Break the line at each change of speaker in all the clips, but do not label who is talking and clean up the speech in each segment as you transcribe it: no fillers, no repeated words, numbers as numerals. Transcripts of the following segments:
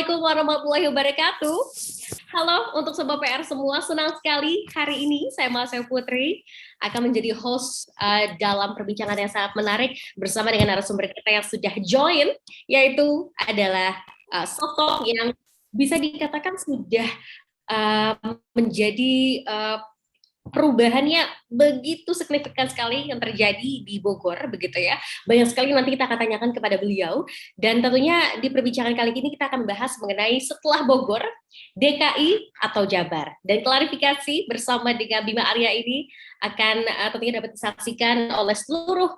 Assalamualaikum warahmatullahi wabarakatuh. Halo untuk Sobat PR semua, senang sekali hari ini saya Masya Putri akan menjadi host dalam perbincangan yang sangat menarik bersama dengan narasumber kita yang sudah join, yaitu adalah sosok yang bisa dikatakan sudah menjadi perubahannya begitu signifikan sekali yang terjadi di Bogor, begitu ya. Banyak sekali nanti kita akan tanyakan kepada beliau. Dan tentunya di perbincangan kali ini kita akan bahas mengenai setelah Bogor, DKI atau Jabar. Dan klarifikasi bersama dengan Bima Arya ini akan tentunya dapat disaksikan oleh seluruh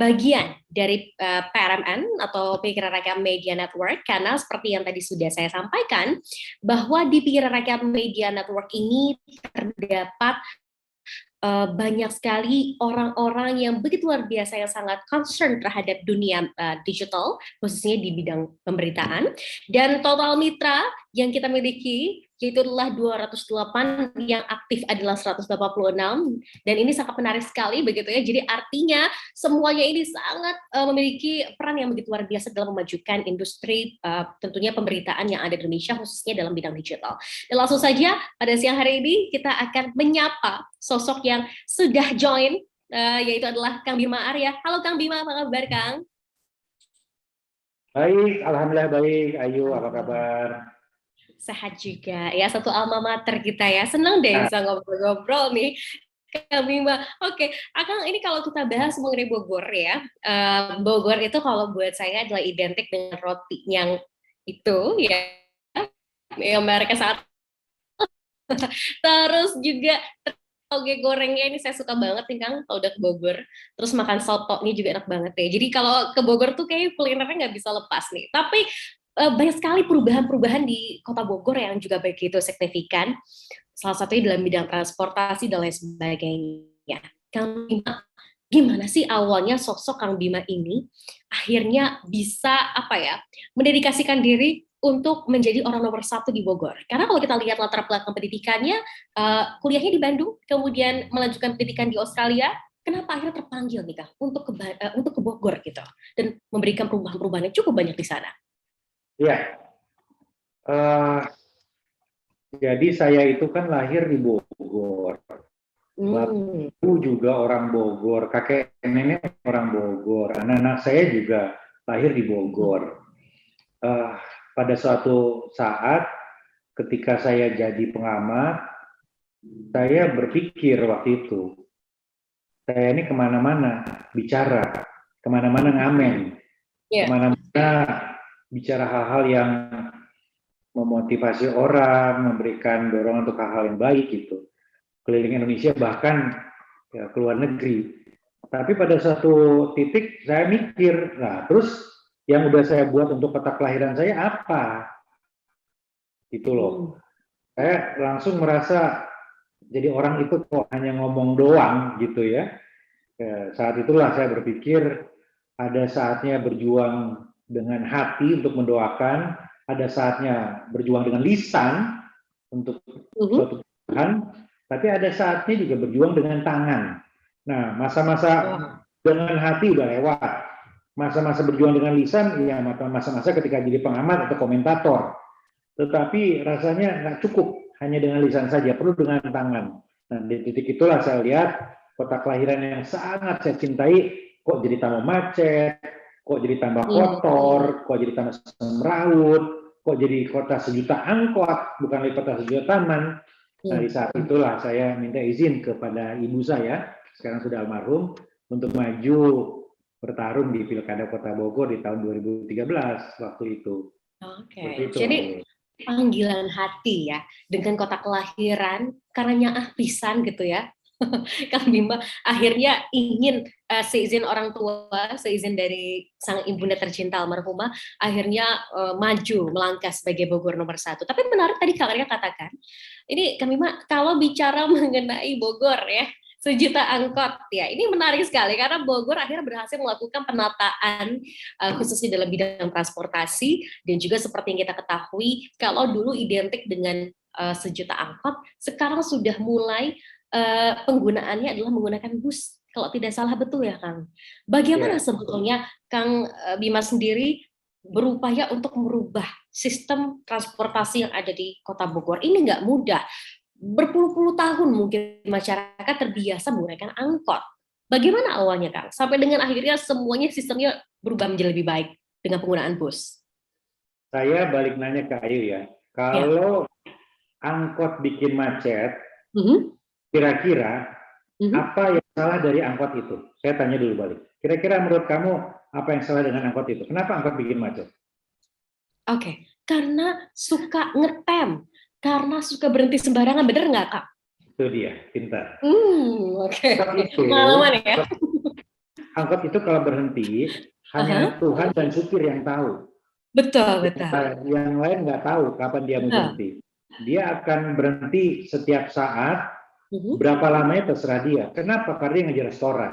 bagian dari PRMN atau Pikiran Rakyat Media Network, karena seperti yang tadi sudah saya sampaikan bahwa di Pikiran Rakyat Media Network ini terdapat banyak sekali orang-orang yang begitu luar biasa yang sangat concern terhadap dunia digital, khususnya di bidang pemberitaan. Dan total mitra yang kita miliki yaitu adalah 208, yang aktif adalah 186, dan ini sangat menarik sekali begitu ya. Jadi artinya semuanya ini sangat memiliki peran yang begitu luar biasa dalam memajukan industri tentunya pemberitaan yang ada di Indonesia, khususnya dalam bidang digital. Dan langsung saja pada siang hari ini kita akan menyapa sosok yang sudah join, yaitu adalah Kang Bima Arya. Halo Kang Bima, apa kabar Kang?
Baik, alhamdulillah baik. Ayu, apa kabar?
Sehat juga ya, satu alma mater kita ya. Senang deh bisa ngobrol-ngobrol nih Kang Bima. Oke, Akang, ini kalau kita bahas mengenai Bogor ya, Bogor itu kalau buat saya adalah identik dengan roti yang itu ya, yang mereka sangat terus juga toge gorengnya ini saya suka banget nih Kang, kalau udah ke Bogor. Terus makan soto ini juga enak banget ya. Jadi kalau ke Bogor tuh kayak kulinernya nggak bisa lepas nih. Tapi banyak sekali perubahan-perubahan di Kota Bogor yang juga begitu signifikan. Salah satunya dalam bidang transportasi dan lain sebagainya. Kang Bima, gimana sih awalnya sosok Kang Bima ini akhirnya bisa mendedikasikan diri untuk menjadi orang nomor satu di Bogor? Karena kalau kita lihat latar belakang pendidikannya, kuliahnya di Bandung, kemudian melanjutkan pendidikan di Australia. Kenapa akhirnya terpanggil nih Kang untuk ke Bogor gitu dan memberikan perubahan-perubahan yang cukup banyak di sana?
Ya, jadi saya itu kan lahir di Bogor. Bapak juga orang Bogor, kakek nenek orang Bogor, anak-anak saya juga lahir di Bogor. Pada suatu saat ketika saya jadi pengamat, saya berpikir waktu itu, saya ini kemana-mana bicara, kemana-mana ngamen, kemana-mana bicara hal-hal yang memotivasi orang, memberikan dorongan untuk hal-hal yang baik gitu. Keliling Indonesia bahkan ya, ke luar negeri. Tapi pada satu titik saya mikir, nah terus yang udah saya buat untuk kota kelahiran saya apa? Gitu loh. Saya langsung merasa jadi orang itu kok hanya ngomong doang gitu ya. Saat itulah saya berpikir ada saatnya berjuang dengan hati untuk mendoakan, ada saatnya berjuang dengan lisan untuk suatu Tuhan, tapi ada saatnya juga berjuang dengan tangan. Nah, masa-masa dengan hati udah lewat. Masa-masa berjuang dengan lisan, ya masa-masa ketika jadi pengamat atau komentator. Tetapi rasanya nggak cukup hanya dengan lisan saja, perlu dengan tangan. Nah, di titik itulah saya lihat kota kelahiran yang sangat saya cintai, kok jadi tambah macet, kok jadi tambah kotor, kok jadi tambah semrawut, kok jadi kota sejuta angkot, bukan lagi kota sejuta taman. Nah, di saat itulah saya minta izin kepada ibu saya, sekarang sudah almarhum, untuk maju bertarung di Pilkada Kota Bogor di tahun 2013 waktu itu.
Oke, jadi panggilan hati ya, dengan kota kelahiran, karena nyaah pisan gitu ya. Kang Bima akhirnya ingin seizin orang tua, seizin dari sang ibunda tercinta almarhumah, akhirnya maju melangkah sebagai Bogor nomor satu. Tapi menarik tadi Kang Arya katakan, ini Kang Bima kalau bicara mengenai Bogor ya, sejuta angkot ya, ini menarik sekali karena Bogor akhirnya berhasil melakukan penataan khususnya dalam bidang transportasi, dan juga seperti yang kita ketahui kalau dulu identik dengan sejuta angkot, sekarang sudah mulai penggunaannya adalah menggunakan bus, kalau tidak salah, betul ya Kang? Bagaimana sebetulnya Kang Bima sendiri berupaya untuk merubah sistem transportasi yang ada di Kota Bogor ini nggak mudah. Berpuluh-puluh tahun mungkin masyarakat terbiasa menggunakan angkot. Bagaimana awalnya, Kang? Sampai dengan akhirnya semuanya sistemnya berubah menjadi lebih baik dengan penggunaan bus.
Saya balik nanya ke Ayu ya.
Ya.
Kalau angkot bikin macet,
Mhm.
kira-kira
Mhm.
apa yang salah dari angkot itu? Saya tanya dulu balik. Kira-kira menurut kamu apa yang salah dengan angkot itu? Kenapa angkot bikin macet?
Oke, karena suka ngetem, karena suka berhenti sembarangan, bener nggak, Kak?
Itu dia, pintar.
Oke.
Angkot
Pengalaman ya?
angkot itu kalau berhenti, hanya Tuhan dan supir yang tahu.
Betul, betul.
Yang lain nggak tahu kapan dia mau berhenti. Dia akan berhenti setiap saat, berapa lamanya terserah dia. Kenapa? Karena dia ngejar restoran.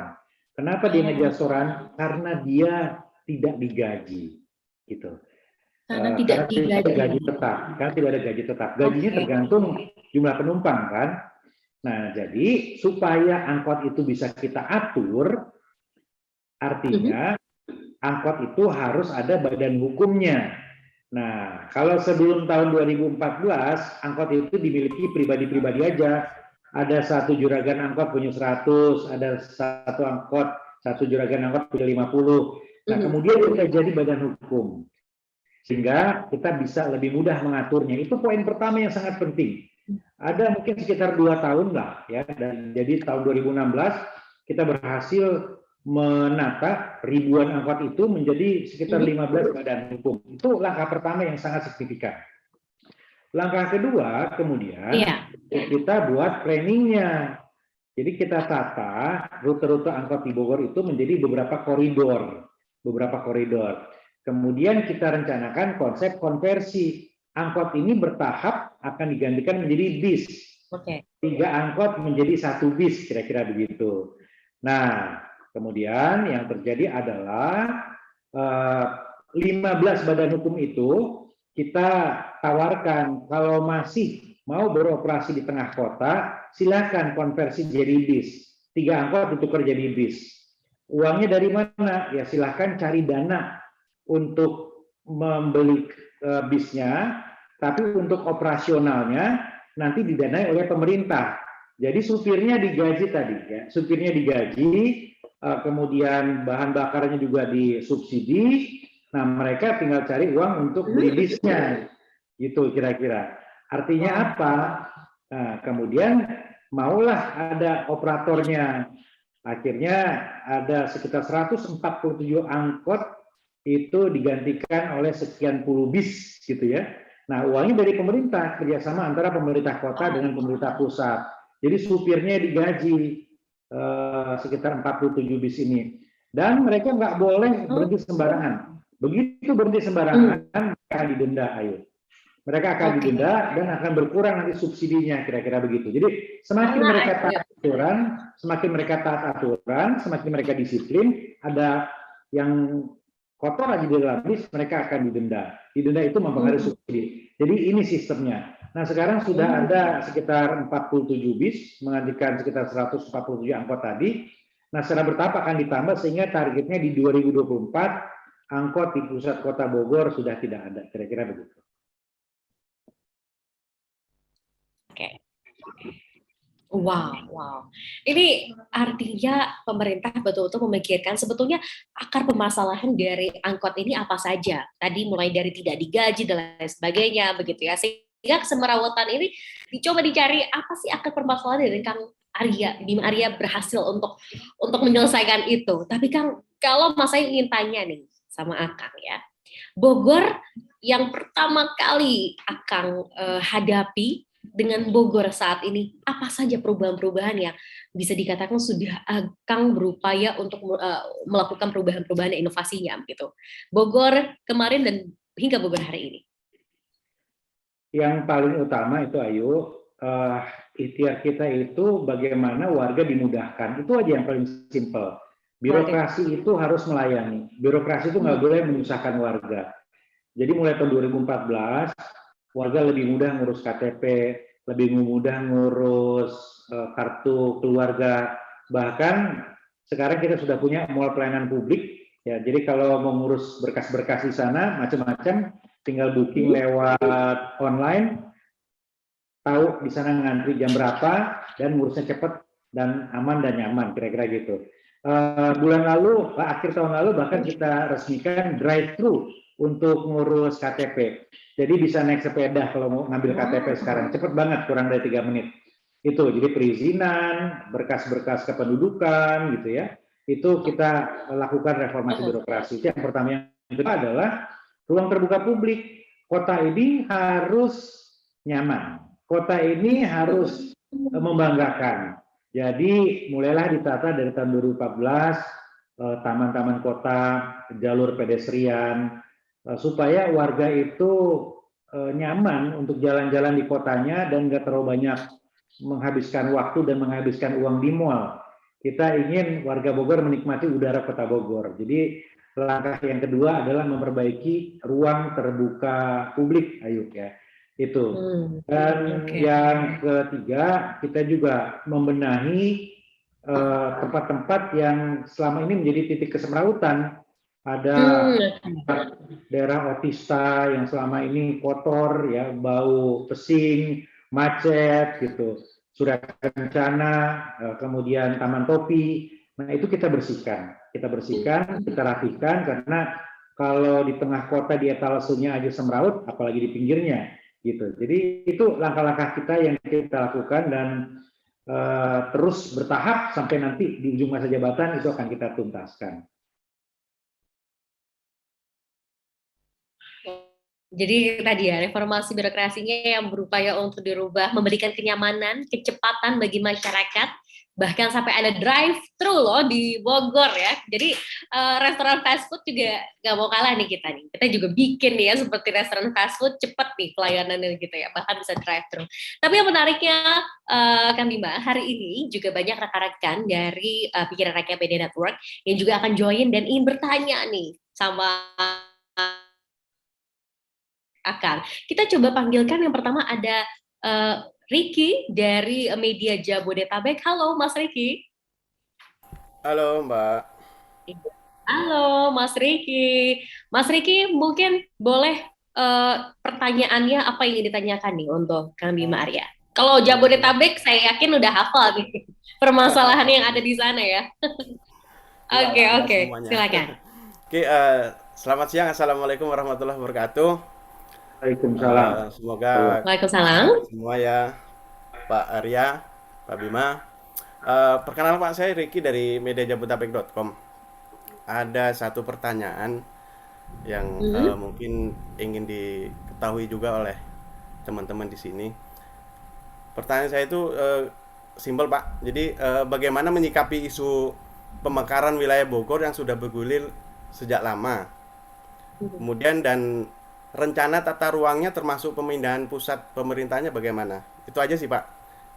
Kenapa dia ngejar restoran? Karena dia tidak digaji. Gitu.
Karena tidak
gaji tetap. Karena tidak ada gaji tetap. Gajinya tergantung jumlah penumpang kan. Nah, jadi supaya angkot itu bisa kita atur, artinya angkot itu harus ada badan hukumnya. Nah, kalau sebelum tahun 2014, angkot itu dimiliki pribadi-pribadi aja. Ada satu juragan angkot punya 100, ada satu juragan angkot punya 50. Nah, kemudian kita jadi badan hukum. Sehingga kita bisa lebih mudah mengaturnya. Itu poin pertama yang sangat penting. Ada mungkin sekitar 2 tahun lah, ya. Dan jadi tahun 2016 kita berhasil menata ribuan angkot itu menjadi sekitar 15 badan hukum. Itu langkah pertama yang sangat signifikan. Langkah kedua, kemudian kita buat planningnya. Jadi kita tata rute-rute angkot di Bogor itu menjadi beberapa koridor. Kemudian kita rencanakan konsep konversi. Angkot ini bertahap akan digantikan menjadi bis. 3 angkot menjadi 1 bis, kira-kira begitu. Nah, kemudian yang terjadi adalah 15 badan hukum itu kita tawarkan kalau masih mau beroperasi di tengah kota, silakan konversi jadi bis. 3 angkot ditukar jadi bis. Uangnya dari mana? Ya silakan cari dana untuk membeli bisnya, tapi untuk operasionalnya nanti didanai oleh pemerintah. Jadi supirnya digaji tadi, ya. Supirnya digaji, kemudian bahan bakarnya juga disubsidi. Nah, mereka tinggal cari uang untuk beli bisnya, gitu kira-kira. Artinya apa? Nah, kemudian maulah ada operatornya. Akhirnya ada sekitar 147 angkot itu digantikan oleh sekian puluh bis, gitu ya. Nah, uangnya dari pemerintah, kerjasama antara pemerintah kota dengan pemerintah pusat. Jadi supirnya digaji sekitar 47 bis ini. Dan mereka nggak boleh berhenti sembarangan. Begitu berhenti sembarangan, mereka akan didenda, Ayu. Mereka akan didenda dan akan berkurang nanti subsidinya, kira-kira begitu. Jadi semakin mereka taat aturan, semakin mereka disiplin, ada yang kotor lagi di dalam bis, mereka akan didenda. Didenda itu mempengaruhi subsidi. Jadi ini sistemnya. Nah, sekarang sudah ada sekitar 47 bis, menggantikan sekitar 147 angkot tadi. Nah, secara bertahap akan ditambah sehingga targetnya di 2024 angkot di pusat kota Bogor sudah tidak ada. Kira-kira begitu.
Wow. Ini artinya pemerintah betul-betul memikirkan sebetulnya akar permasalahan dari angkot ini apa saja. Tadi mulai dari tidak digaji dan lain sebagainya, begitu ya. Sehingga kesemerawatan ini dicoba dicari apa sih akar permasalahan dari Kang Arya, Bima Arya berhasil untuk menyelesaikan itu. Tapi Kang, kalau Mas saya ingin tanya nih sama Akang ya, Bogor yang pertama kali Akang hadapi dengan Bogor saat ini, apa saja perubahan-perubahan yang bisa dikatakan sudah Kang berupaya untuk melakukan perubahan-perubahan inovasinya gitu. Bogor kemarin dan hingga Bogor hari ini.
Yang paling utama itu Ayu, ikhtiar kita itu bagaimana warga dimudahkan. Itu aja yang paling simpel. Birokrasi itu harus melayani. Birokrasi itu nggak boleh menyusahkan warga. Jadi mulai tahun 2014, warga lebih mudah ngurus KTP, lebih mudah ngurus kartu keluarga. Bahkan sekarang kita sudah punya mall pelayanan publik. Ya, jadi kalau mau ngurus berkas-berkas di sana macam-macam, tinggal booking lewat online, tahu di sana ngantri jam berapa, dan ngurusnya cepat dan aman dan nyaman, kira-kira gitu. Bulan lalu, akhir tahun lalu bahkan kita resmikan drive-thru untuk ngurus KTP. Jadi bisa naik sepeda kalau mau ngambil KTP sekarang, cepat banget, kurang dari 3 menit. Itu, jadi perizinan, berkas-berkas kependudukan, gitu ya. Itu kita lakukan reformasi birokrasi. Itu yang pertama. Yang kedua adalah ruang terbuka publik. Kota ini harus nyaman. Kota ini harus membanggakan. Jadi mulailah ditata dari tahun 2014, taman-taman kota, jalur pedestrian, supaya warga itu nyaman untuk jalan-jalan di kotanya dan nggak terlalu banyak menghabiskan waktu dan menghabiskan uang di mall. Kita ingin warga Bogor menikmati udara kota Bogor. Jadi langkah yang kedua adalah memperbaiki ruang terbuka publik, Ayu ya. Itu. Dan yang ketiga, kita juga membenahi tempat-tempat yang selama ini menjadi titik kesemrautan. Ada daerah otista yang selama ini kotor, ya, bau pesing, macet, gitu. Surya Kencana, kemudian Taman Topi. Nah, itu kita bersihkan, kita rapikan, karena kalau di tengah kota di etalasenya aja semraut, apalagi di pinggirnya, gitu. Jadi itu langkah-langkah kita yang kita lakukan, dan terus bertahap sampai nanti di ujung masa jabatan itu akan kita tuntaskan.
Jadi tadi ya, reformasi birokrasinya yang berupaya untuk dirubah, memberikan kenyamanan, kecepatan bagi masyarakat, bahkan sampai ada drive-thru loh di Bogor ya. Jadi restoran fast food juga nggak mau kalah nih kita nih. Kita juga bikin nih ya seperti restoran fast food, cepet nih pelayanannya gitu ya, bahkan bisa drive-thru. Tapi yang menariknya, Kang Bima, hari ini juga banyak rekan-rekan dari Pikiran Rakyat Media Network yang juga akan join dan ingin bertanya nih sama akan. Kita coba panggilkan yang pertama ada Ricky dari media Jabodetabek. Halo Mas Ricky.
Halo Mbak.
Halo Mas Ricky. Mas Ricky mungkin boleh pertanyaannya apa yang ingin ditanyakan nih untuk Kang Bima Arya. Kalau Jabodetabek saya yakin udah hafal nih permasalahan yang ada di sana ya. Oke, silakan.
Oke, selamat siang. Assalamualaikum warahmatullahi wabarakatuh.
Waalaikumsalam.
Semoga
Waalaikumsalam.
semua ya, Pak Arya, Pak Bima. Perkenalkan Pak, saya Ricky dari mediajabodetabek.com. Ada satu pertanyaan yang mungkin ingin diketahui juga oleh teman-teman di sini. Pertanyaan saya itu simpel Pak. Jadi bagaimana menyikapi isu pemekaran wilayah Bogor yang sudah bergulir sejak lama? Kemudian dan rencana tata ruangnya termasuk pemindahan pusat pemerintahnya bagaimana? Itu aja sih Pak.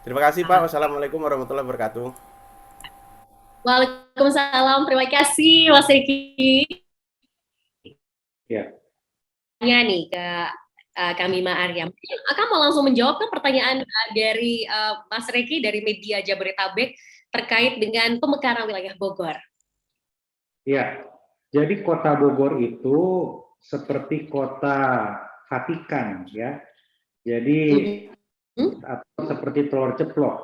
Terima kasih Pak. Wassalamualaikum warahmatullahi wabarakatuh.
Waalaikumsalam. Terima kasih Mas Ricky.
Ya.
Tanya nih ke Kang Bima Arya. Akan mau langsung menjawab kan pertanyaan dari Mas Ricky dari media Jabodetabek terkait dengan pemekaran wilayah Bogor.
Ya. Jadi kota Bogor itu seperti kota Vatikan, ya. Jadi atau seperti telur ceplok.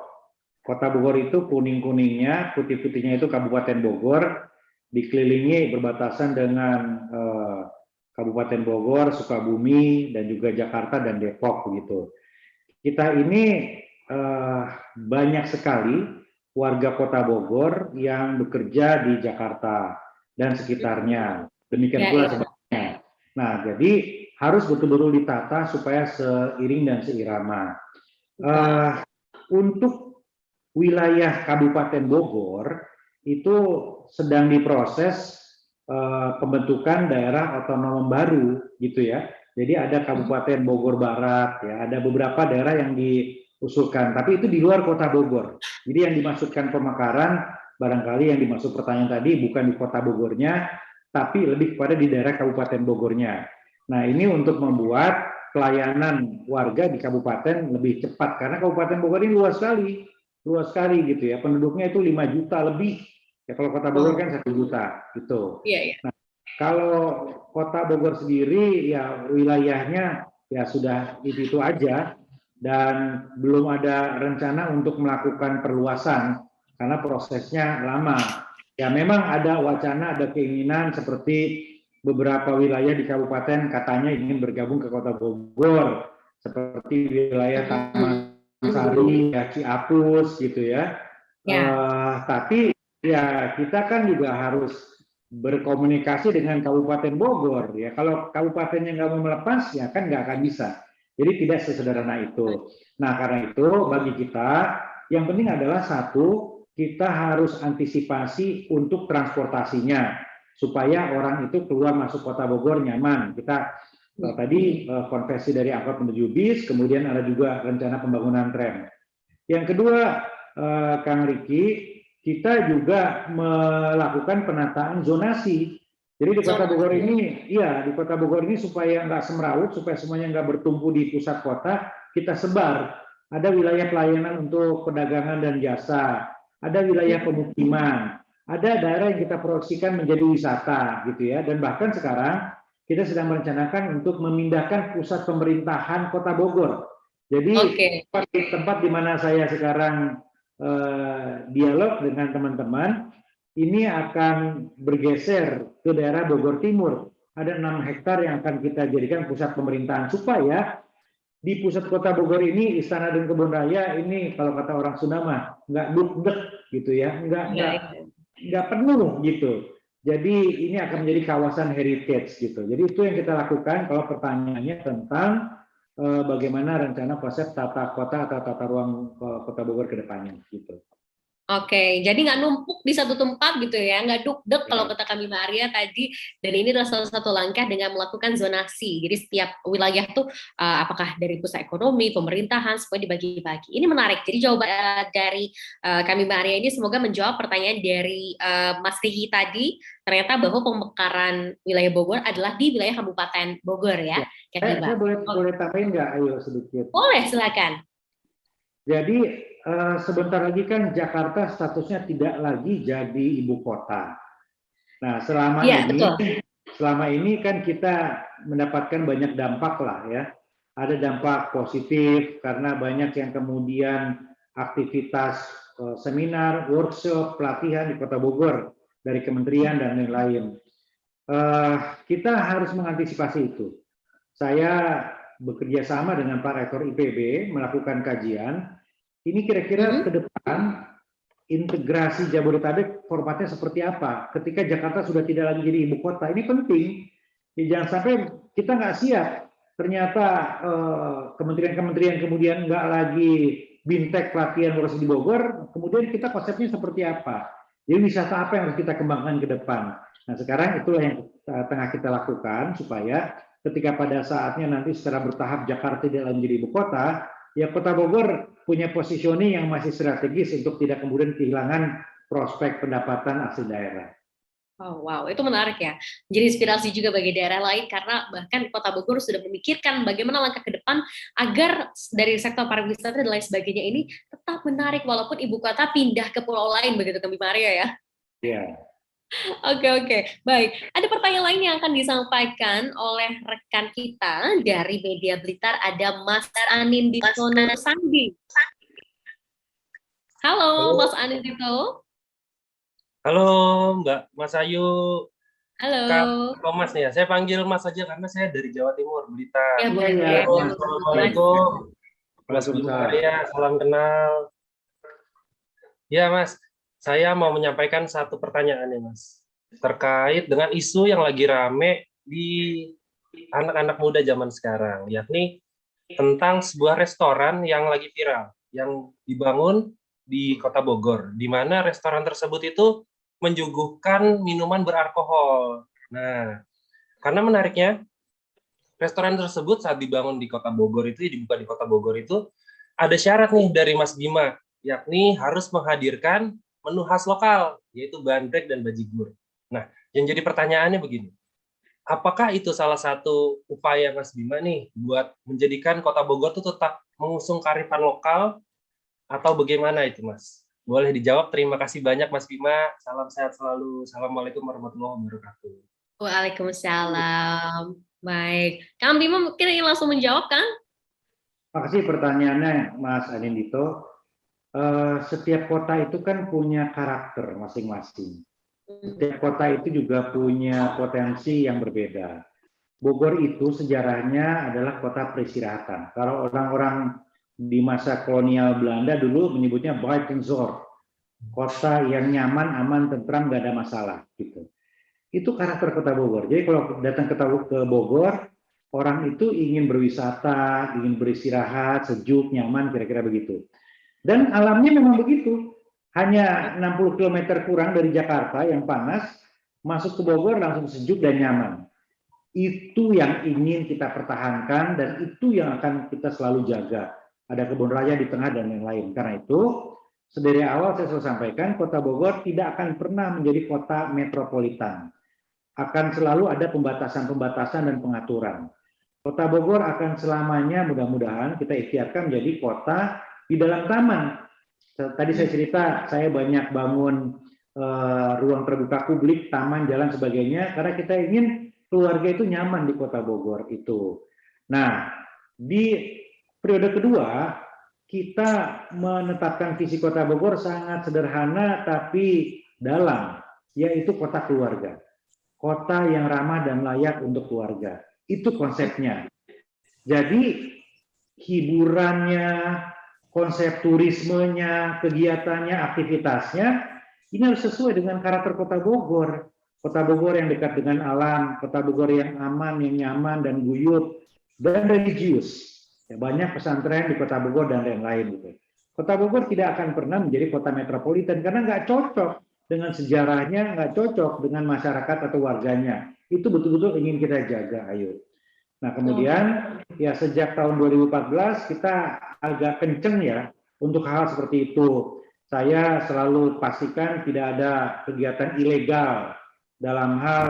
Kota Bogor itu kuning-kuningnya, putih-putihnya itu Kabupaten Bogor, dikelilingi berbatasan dengan Kabupaten Bogor, Sukabumi, dan juga Jakarta dan Depok begitu. Kita ini banyak sekali warga Kota Bogor yang bekerja di Jakarta dan sekitarnya. Demikian pula sebaliknya. Nah, jadi harus betul-betul ditata supaya seiring dan seirama. Untuk wilayah Kabupaten Bogor itu sedang diproses pembentukan daerah otonom baru, gitu ya. Jadi ada Kabupaten Bogor Barat, ya, ada beberapa daerah yang diusulkan, tapi itu di luar Kota Bogor. Jadi yang dimaksudkan pemekaran, barangkali yang dimaksud pertanyaan tadi bukan di Kota Bogornya, tapi lebih kepada di daerah Kabupaten Bogornya. Nah, ini untuk membuat pelayanan warga di kabupaten lebih cepat, karena Kabupaten Bogor ini luas sekali gitu ya. Penduduknya itu 5 juta lebih. Ya, kalau Kota Bogor kan 1 juta gitu.
Iya.
Nah, Kalau Kota Bogor sendiri ya wilayahnya ya sudah itu aja dan belum ada rencana untuk melakukan perluasan karena prosesnya lama. Ya memang ada wacana, ada keinginan seperti beberapa wilayah di kabupaten katanya ingin bergabung ke Kota Bogor, seperti wilayah Taman Sari, ya, Ciapus gitu ya. Tapi ya kita kan juga harus berkomunikasi dengan Kabupaten Bogor ya. Kalau kabupatennya nggak mau melepas ya kan nggak akan bisa. Jadi tidak sesederhana itu. Nah karena itu bagi kita yang penting adalah satu, kita harus antisipasi untuk transportasinya supaya orang itu keluar masuk Kota Bogor nyaman. Kita tadi konversi dari angkot menuju bis, kemudian ada juga rencana pembangunan tram. Yang kedua, Kang Riki, kita juga melakukan penataan zonasi. Jadi di Kota Bogor ini, iya di Kota Bogor ini supaya nggak semrawut, supaya semuanya nggak bertumpu di pusat kota, kita sebar. Ada wilayah pelayanan untuk perdagangan dan jasa, ada wilayah pemukiman, ada daerah yang kita proyeksikan menjadi wisata, gitu ya. Dan bahkan sekarang kita sedang merencanakan untuk memindahkan pusat pemerintahan Kota Bogor. Jadi tempat di mana saya sekarang dialog dengan teman-teman ini akan bergeser ke daerah Bogor Timur. Ada 6 hektar yang akan kita jadikan pusat pemerintahan supaya di pusat Kota Bogor ini Istana dan Kebun Raya ini kalau kata orang Sunda mah nggak duk-dek gitu ya, nggak penuh gitu. Jadi ini akan menjadi kawasan heritage gitu. Jadi itu yang kita lakukan kalau pertanyaannya tentang bagaimana rencana konsep tata kota atau tata ruang Kota Bogor ke depannya gitu.
Oke, jadi nggak numpuk di satu tempat gitu ya, nggak duk-dek kalau kata kami Mbak Arya tadi. Dan ini adalah salah satu langkah dengan melakukan zonasi. Jadi setiap wilayah tuh apakah dari pusat ekonomi, pemerintahan, semua dibagi-bagi. Ini menarik. Jadi jawaban dari kami Mbak Arya ini semoga menjawab pertanyaan dari Mas Riki tadi. Ternyata bahwa pemekaran wilayah Bogor adalah di wilayah Kabupaten Bogor ya.
Saya boleh tambahin nggak? Ayo sedikit.
Boleh, silakan.
Jadi sebentar lagi kan Jakarta statusnya tidak lagi jadi ibu kota. Nah, selama ini kan kita mendapatkan banyak dampak lah ya. Ada dampak positif karena banyak yang kemudian aktivitas seminar, workshop, pelatihan di Kota Bogor dari kementerian dan lain-lain. Kita harus mengantisipasi itu. Saya bekerja sama dengan Pak Rektor IPB melakukan kajian. Ini kira-kira ke depan integrasi Jabodetabek formatnya seperti apa? Ketika Jakarta sudah tidak lagi jadi ibu kota, ini penting. Ya, jangan sampai kita nggak siap. Ternyata kementerian-kementerian kemudian nggak lagi bintek pelatihan harus di Bogor, kemudian kita konsepnya seperti apa? Jadi wisata apa yang harus kita kembangkan ke depan? Nah sekarang itulah yang tengah kita lakukan supaya ketika pada saatnya nanti secara bertahap Jakarta tidak lagi menjadi ibu kota, ya Kota Bogor punya positioning yang masih strategis untuk tidak kemudian kehilangan prospek pendapatan asli daerah.
Oh, wow, itu menarik ya. Jadi inspirasi juga bagi daerah lain karena bahkan Kota Bogor sudah memikirkan bagaimana langkah ke depan agar dari sektor pariwisata dan lain sebagainya ini tetap menarik walaupun ibu kota pindah ke pulau lain begitu Kami Maria ya.
Iya.
Oke, baik. Ada pertanyaan lain yang akan disampaikan oleh rekan kita dari Media Blitar, ada Mas Anindito Sandi. Halo, Mas Anindito.
Halo, Mbak Mas Ayu.
Halo.
Kak Mas nih ya, saya panggil Mas aja karena saya dari Jawa Timur, Blitar.
Ya, boleh.
Assalamualaikum. Mas Maria, salam kenal. Ya, Mas. Saya mau menyampaikan satu pertanyaan nih, Mas. Terkait dengan isu yang lagi rame di anak-anak muda zaman sekarang, yakni tentang sebuah restoran yang lagi viral, yang dibangun di Kota Bogor, di mana restoran tersebut itu menyuguhkan minuman beralkohol. Nah, karena menariknya, restoran tersebut saat dibangun di Kota Bogor itu, dibuka di Kota Bogor itu, ada syarat nih dari Mas Bima, yakni harus menghadirkan menu khas lokal, yaitu bandrek dan bajigur. Nah, yang jadi pertanyaannya begini, apakah itu salah satu upaya Mas Bima nih buat menjadikan Kota Bogor itu tetap mengusung kearifan lokal, atau bagaimana itu, Mas? Boleh dijawab. Terima kasih banyak, Mas Bima. Salam sehat selalu. Assalamualaikum warahmatullahi wabarakatuh.
Waalaikumsalam. Baik. Kang Bima mungkin ingin langsung menjawab, Kang?
Makasih pertanyaannya, Mas Anindito. Setiap kota itu kan punya karakter masing-masing. Setiap kota itu juga punya potensi yang berbeda. Bogor itu sejarahnya adalah kota peristirahatan. Kalau orang-orang di masa kolonial Belanda dulu menyebutnya Buitenzorg, kota yang nyaman, aman, tentram, nggak ada masalah. Gitu. Itu karakter kota Bogor. Jadi kalau datang ke Bogor, orang itu ingin berwisata, ingin beristirahat, sejuk, nyaman, kira-kira begitu. Dan alamnya memang begitu. Hanya 60 km kurang dari Jakarta yang panas, masuk ke Bogor langsung sejuk dan nyaman. Itu yang ingin kita pertahankan dan itu yang akan kita selalu jaga. Ada kebun raya di tengah dan yang lain. Karena itu, dari awal saya selalu sampaikan, kota Bogor tidak akan pernah menjadi kota metropolitan. Akan selalu ada pembatasan-pembatasan dan pengaturan. Kota Bogor akan selamanya mudah-mudahan kita ikhtiarkan menjadi kota di dalam taman. Tadi saya cerita, saya banyak bangun ruang terbuka publik, taman, jalan, sebagainya, karena kita ingin keluarga itu nyaman di kota Bogor itu. Nah, di periode kedua, kita menetapkan visi kota Bogor sangat sederhana tapi dalam, yaitu kota keluarga. Kota yang ramah dan layak untuk keluarga. Itu konsepnya. Jadi, hiburannya, konsep turismenya, kegiatannya, aktivitasnya, ini harus sesuai dengan karakter kota Bogor. Kota Bogor yang dekat dengan alam, kota Bogor yang aman, yang nyaman, dan guyup, dan religius. Ya, banyak pesantren di kota Bogor dan lain-lain. Gitu. Kota Bogor tidak akan pernah menjadi kota metropolitan karena nggak cocok dengan sejarahnya, nggak cocok dengan masyarakat atau warganya. Itu betul-betul ingin kita jaga, ayo. Nah, kemudian ya sejak tahun 2014 kita agak kenceng ya untuk hal seperti itu. Saya selalu pastikan tidak ada kegiatan ilegal dalam hal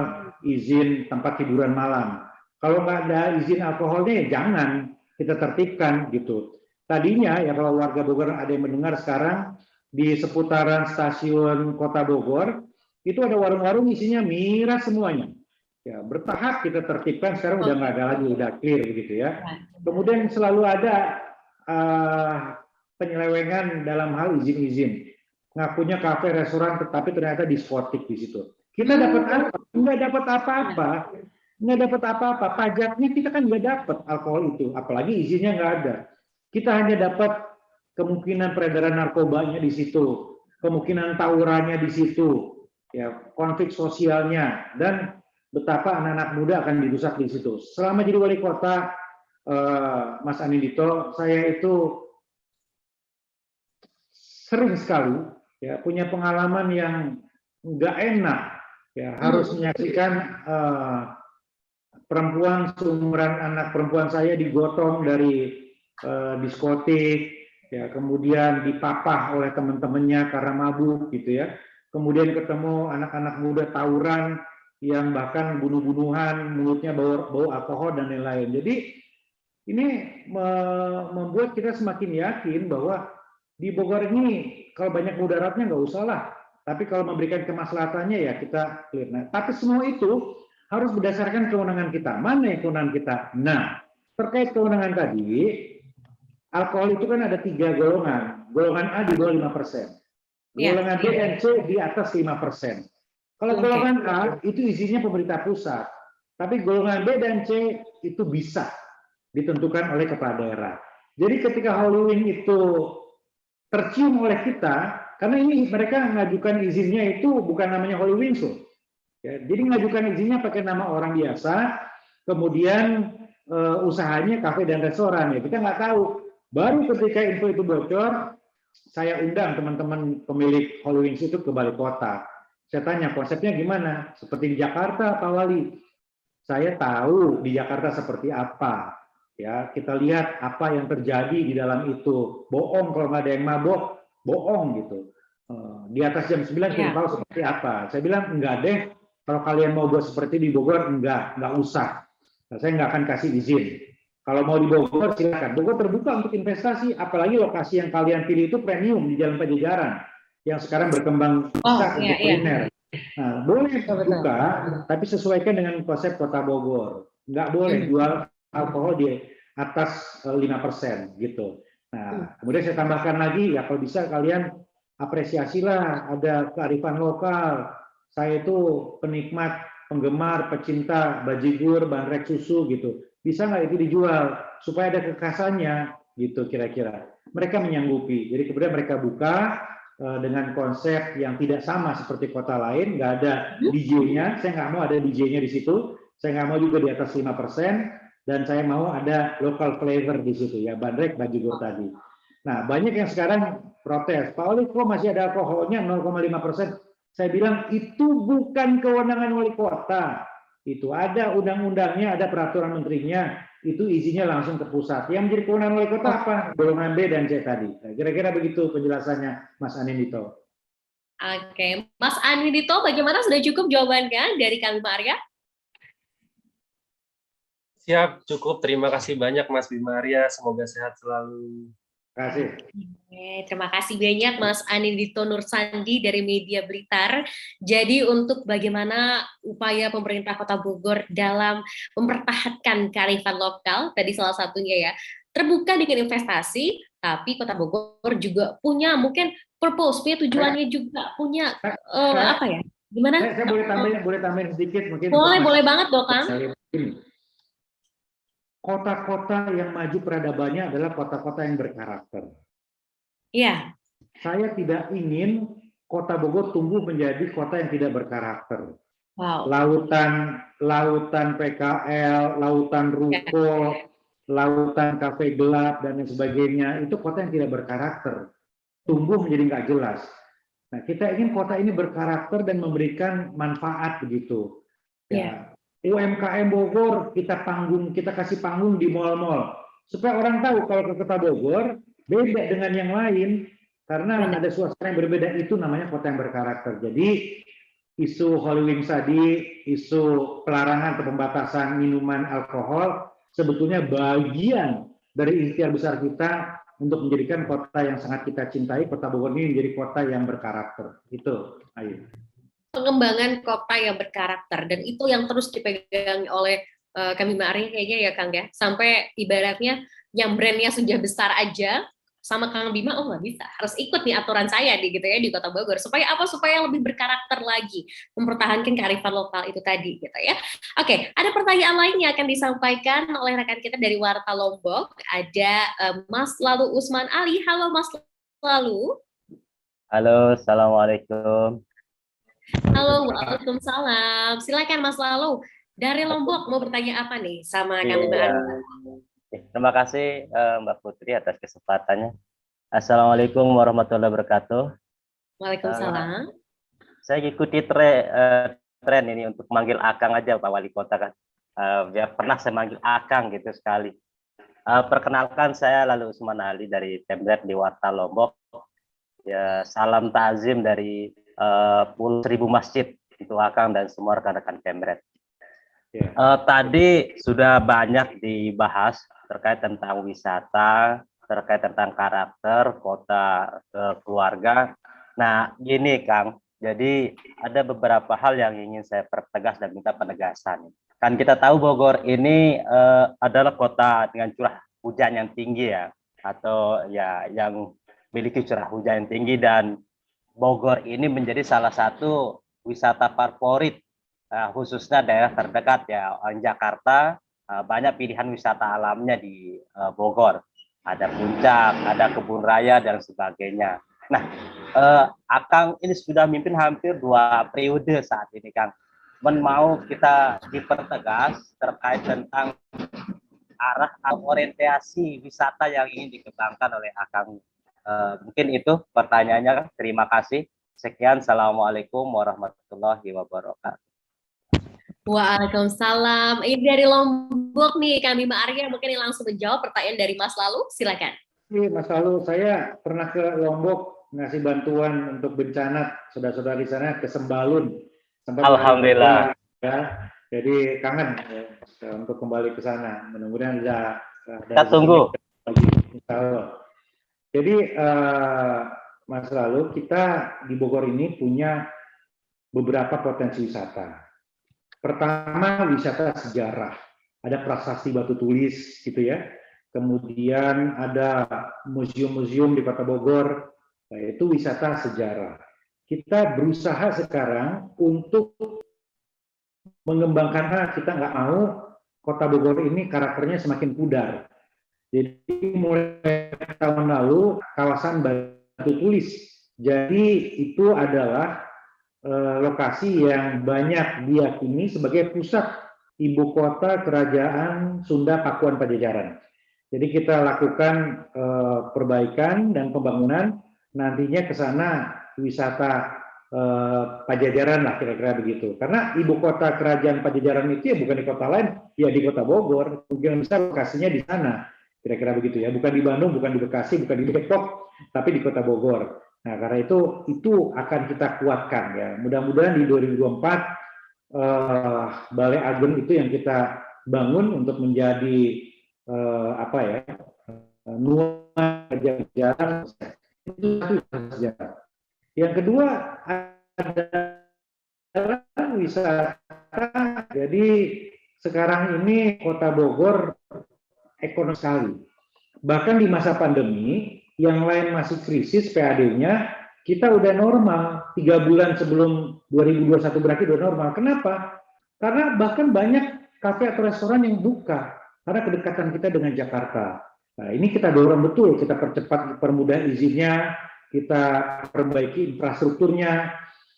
izin tempat hiburan malam. Kalau nggak ada izin alkoholnya, ya jangan kita tertibkan gitu. Tadinya ya kalau warga Bogor ada yang mendengar sekarang di seputaran stasiun Kota Bogor itu ada warung-warung isinya miras semuanya. Ya, bertahap kita tertibkan, sekarang udah nggak ada lagi, udah clear begitu ya. Kemudian selalu ada penyelewengan dalam hal izin-izin. Ngakunya kafe, restoran, tetapi ternyata diskotik di situ. Kita dapat apa? Nggak dapat apa-apa. Nggak dapat apa-apa. Pajaknya kita kan nggak dapat alkohol itu, apalagi izinnya nggak ada. Kita hanya dapat kemungkinan peredaran narkobanya di situ, kemungkinan tawurannya di situ, ya konflik sosialnya, dan betapa anak-anak muda akan dirusak di situ. Selama jadi wali kota, Mas Anindito, saya itu sering sekali ya punya pengalaman yang nggak enak, ya harus menyaksikan perempuan seumuran anak perempuan saya digotong dari diskotik, ya kemudian dipapah oleh teman-temannya karena mabuk gitu ya. Kemudian ketemu anak-anak muda tawuran yang bahkan bunuh-bunuhan, mulutnya bau alkohol dan lain-lain. Jadi ini membuat kita semakin yakin bahwa di Bogor ini kalau banyak mudaratnya nggak usah lah. Tapi kalau memberikan kemaslahatannya ya kita clear. Nah, tapi semua itu harus berdasarkan kewenangan kita. Mana yang kewenangan kita? Nah, terkait kewenangan tadi, alkohol itu kan ada 3 golongan. Golongan A di bawah 5%. Golongan B dan C di atas 5%. Kalau golongan A itu izinnya pemerintah pusat. Tapi golongan B dan C itu bisa ditentukan oleh kepala daerah. Jadi ketika Halloween itu tercium oleh kita, karena ini mereka mengajukan izinnya itu bukan namanya Halloween Show. Ya, jadi mengajukan izinnya pakai nama orang biasa, kemudian usahanya kafe dan restoran. Ya, kita nggak tahu. Baru ketika info itu bocor, saya undang teman-teman pemilik Halloween Show itu ke Balai Kota. Saya tanya konsepnya gimana? Seperti di Jakarta, Pak Wali. Saya tahu di Jakarta seperti apa. Ya, kita lihat apa yang terjadi di dalam itu. Bohong kalau nggak ada yang mabok, bohong gitu. Di atas jam 9 kita tahu seperti apa. Saya bilang enggak deh. Kalau kalian mau buat seperti di Bogor, enggak usah. Nah, saya nggak akan kasih izin. Kalau mau di Bogor, silakan. Bogor terbuka untuk investasi, apalagi lokasi yang kalian pilih itu premium di Jalan Pajajaran, yang sekarang berkembang besar untuk kuliner. Nah, boleh
Betul.
buka, tapi sesuaikan dengan konsep Kota Bogor. Nggak boleh jual alkohol di atas 5% gitu. Nah, kemudian saya tambahkan lagi, ya kalau bisa kalian apresiasilah ada kearifan lokal. Saya itu penikmat, penggemar, pecinta bajigur, bandrek susu gitu. Bisa nggak itu dijual supaya ada kekhasannya gitu kira-kira. Mereka menyanggupi. Jadi kemudian mereka buka dengan konsep yang tidak sama seperti kota lain, nggak ada DJ-nya, saya nggak mau ada DJ-nya di situ, saya nggak mau juga di atas 5%, dan saya mau ada local flavor di situ, ya bandrek, bajigur tadi. Nah, banyak yang sekarang protes, Pak Oli kok masih ada alkoholnya 0,5%? Saya bilang itu bukan kewenangan wali kota, itu ada undang-undangnya, ada peraturan menterinya, itu izinnya langsung ke pusat. Yang menjadi kewenangan wali kota apa? Golongan B dan C tadi. Nah, kira-kira begitu penjelasannya, Mas Anindito.
Oke, Mas Anindito, bagaimana, sudah cukup jawabannya dari kami, Mbak Arya?
Siap, cukup. Terima kasih banyak Mas Bima Arya. Semoga sehat selalu.
Terima kasih.
Terima kasih banyak Mas Anindito Nursandi dari Media Blitar. Jadi untuk bagaimana upaya pemerintah Kota Bogor dalam mempertahankan kearifan lokal, tadi salah satunya ya, terbuka dengan investasi, tapi Kota Bogor juga punya mungkin purpose, punya tujuannya juga, punya apa ya? Gimana?
Saya boleh tambahin sedikit mungkin.
Boleh banget dong, Kang.
Kota-kota yang maju peradabannya adalah kota-kota yang berkarakter.
Iya.
Saya tidak ingin Kota Bogor tumbuh menjadi kota yang tidak berkarakter.
Wow.
Lautan PKL, lautan ruko, lautan kafe gelap dan lain sebagainya, itu kota yang tidak berkarakter. Tumbuh menjadi nggak jelas. Nah, kita ingin kota ini berkarakter dan memberikan manfaat begitu. Ya. UMKM Bogor kita kasih panggung di mal-mal supaya orang tahu kalau ke Kota Bogor beda dengan yang lain karena ada suasana yang berbeda, itu namanya kota yang berkarakter. Jadi isu Holy Wings tadi, isu pelarangan atau pembatasan minuman alkohol sebetulnya bagian dari ikhtiar besar kita untuk menjadikan kota yang sangat kita cintai, Kota Bogor ini menjadi kota yang berkarakter. Itu, ayo.
Pengembangan kota yang berkarakter, dan itu yang terus dipegang oleh kami Mbak Arya kayaknya ya Kang ya, sampai ibaratnya yang brandnya sudah besar aja sama Kang Bima, oh nggak bisa, harus ikut nih aturan saya di gitu ya di Kota Bogor, supaya apa? Supaya lebih berkarakter lagi, mempertahankan kearifan lokal itu tadi gitu ya. Oke, ada pertanyaan lain yang akan disampaikan oleh rekan kita dari Warta Lombok, ada Mas Lalu Usman Ali. Halo Mas Lalu.
Halo, assalamualaikum.
Halo, waalaikumsalam. Silakan Mas Lalu. Dari Lombok mau bertanya apa nih sama kami Mbak Arya?
Terima kasih Mbak Putri atas kesempatannya. Assalamualaikum warahmatullahi wabarakatuh.
Waalaikumsalam.
Saya ikuti tren ini untuk manggil Akang aja Pak Wali Kota kan. Biar pernah saya manggil Akang gitu sekali. Perkenalkan, saya Lalu Usman Ali dari Pemret di Warta Lombok. Ya, salam takzim dari puluh ribu masjid untuk Akang dan semua rekan-rekan Pemret. Tadi sudah banyak dibahas terkait tentang wisata, terkait tentang karakter kota, keluarga. Nah, gini Kang, jadi ada beberapa hal yang ingin saya pertegas dan minta penegasan. Kan kita tahu Bogor ini adalah kota dengan curah hujan yang tinggi ya, atau ya yang memiliki curah hujan yang tinggi, dan Bogor ini menjadi salah satu wisata favorit, khususnya daerah terdekat ya, Jakarta, banyak pilihan wisata alamnya di Bogor. Ada puncak, ada kebun raya dan sebagainya. Nah, Akang ini sudah mimpin hampir 2 periode saat ini, Kang. Mau kita dipertegas terkait tentang arah orientasi wisata yang ingin dikembangkan oleh Akang. Mungkin itu pertanyaannya. Terima kasih. Sekian. Assalamualaikum warahmatullahi wabarakatuh.
Waalaikumsalam. Ini dari Lombok nih, kami Mbak Arya mungkin langsung menjawab pertanyaan dari Mas Lalu. Silakan.
Mas Lalu, saya pernah ke Lombok ngasih bantuan untuk bencana saudara-saudara di sana ke Sembalun.
Alhamdulillah.
Ya, jadi kangen ya, untuk kembali ke sana. Mudah-mudahan
kita tunggu.
Jadi Mas Lalu, kita di Bogor ini punya beberapa potensi wisata. Pertama, wisata sejarah. Ada prasasti batu tulis gitu ya. Kemudian ada museum-museum di Kota Bogor, yaitu wisata sejarah. Kita berusaha sekarang untuk mengembangkan, kita nggak mau Kota Bogor ini karakternya semakin pudar. Jadi mulai tahun lalu kawasan batu tulis. Jadi itu adalah lokasi yang banyak diyakini sebagai pusat ibu kota kerajaan Sunda Pakuan Pajajaran. Jadi kita lakukan perbaikan dan pembangunan, nantinya ke sana wisata Pajajaran lah kira-kira begitu. Karena ibu kota kerajaan Pajajaran itu ya bukan di kota lain, ya di Kota Bogor. Mungkin besar lokasinya di sana, kira-kira begitu ya. Bukan di Bandung, bukan di Bekasi, bukan di Depok, tapi di Kota Bogor. Nah, karena itu akan kita kuatkan ya. Mudah-mudahan di 2024 Balai Ageng itu yang kita bangun untuk menjadi nuansa itu sejarah. Yang kedua adalah wisata. Jadi sekarang ini Kota Bogor ekonomi sekali. Bahkan di masa pandemi, yang lain masih krisis PAD-nya, kita udah normal. 3 bulan sebelum 2021 berakhir udah normal. Kenapa? Karena bahkan banyak kafe atau restoran yang buka karena kedekatan kita dengan Jakarta. Nah, ini kita dorong betul, kita percepat, permudah izinnya, kita perbaiki infrastrukturnya.